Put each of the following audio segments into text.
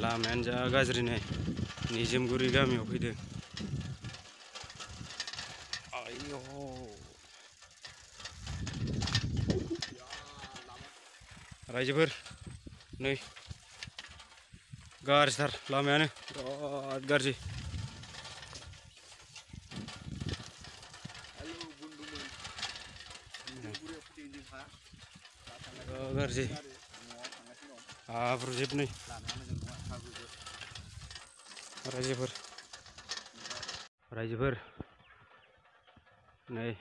लामायानो जा गाज्रि नै निजोमगुरि गामियाव फैदों। आयौ रायजोफोर नै गाज्रिथार लामायानो बिराद गाज्रि। गाज्रि हाब्रुजोब नै रायजोफोर नै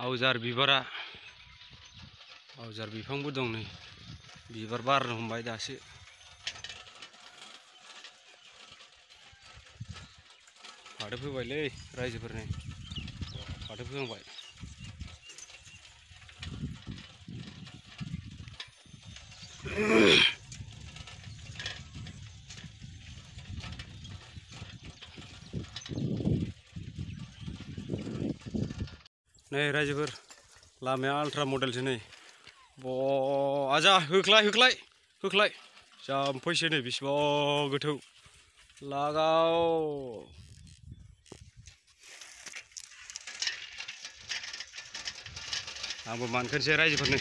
आवजार बिबारा आवजार बिफांबो दं नै बिबार बारनो हमबाय दासो। फाथो फोबायलै रायजोफोर नै फाथो फोहांबाय। नै रायजोफोर लामाया आल्ट्रा मडेलसो नै आजा होख्लाय जाम्फैसो नै बेसेबां गोथौ लागाव। आंबो मानखोनोसै रायजोफोरनो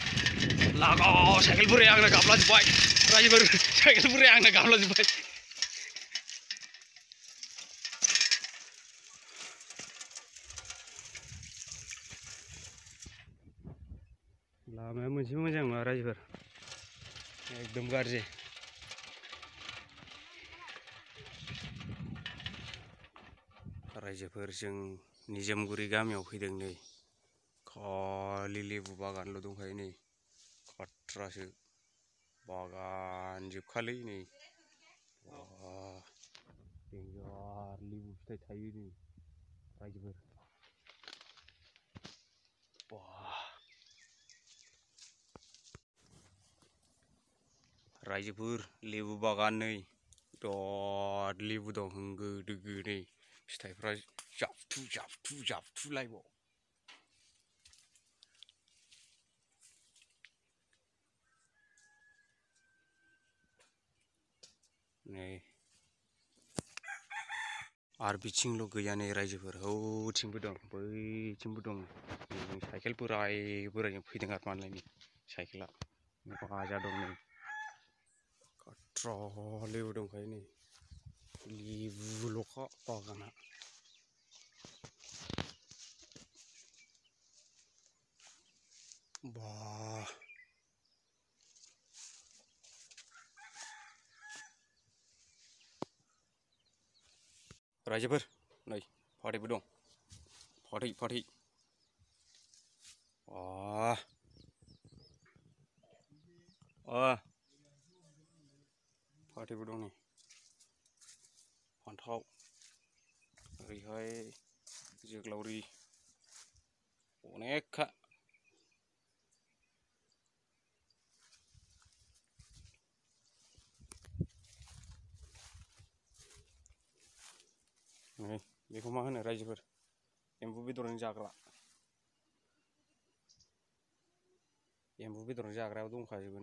लागाव साइकेल बोराया आंना गाब्लाजोब्बाय रायजोफोर साइकेल बोराया आंना गाब्लाजोब्बाय। लामाया मोनसेबो मोजां नङा रायजोफोर एकदम गाज्रि। रायजोफोर जों निजोमगुरि गामियाव फैदों नै खालि लेबु बागानल' दंखायो नै खाथ्रासो बागान जोबखालै नै देन्जार लेबु फिथाइ थायो नै रायजोफोर। रायजोफोर लेबु बागान नै बिराद लेबु दं होंगो दोगो नै फिथाइफ्रा जाबथु लायबाव। नै आरो बिथिंल' गैया नै रायजोफोर हौथिंबो दं बैथिंबो दं। जों साइकेल बोरायजों फैदों आरो मालाय नै साइकेला बाजा दं नै खाथ्रा लेबु दंखायो नै लेबुल'खा बागाना। रायजोफोर नै फाथैबो दं फाथै फाथैबो दं नै फान्थाव ओरैहाय जोग्लावरि अनेकखा। नै बेखौ मा होनो रायजोफोर एम्बु बेदरजों जाग्रा जाग्रायाव दंखाजोबो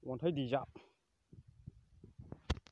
अन्थाइ देजाब।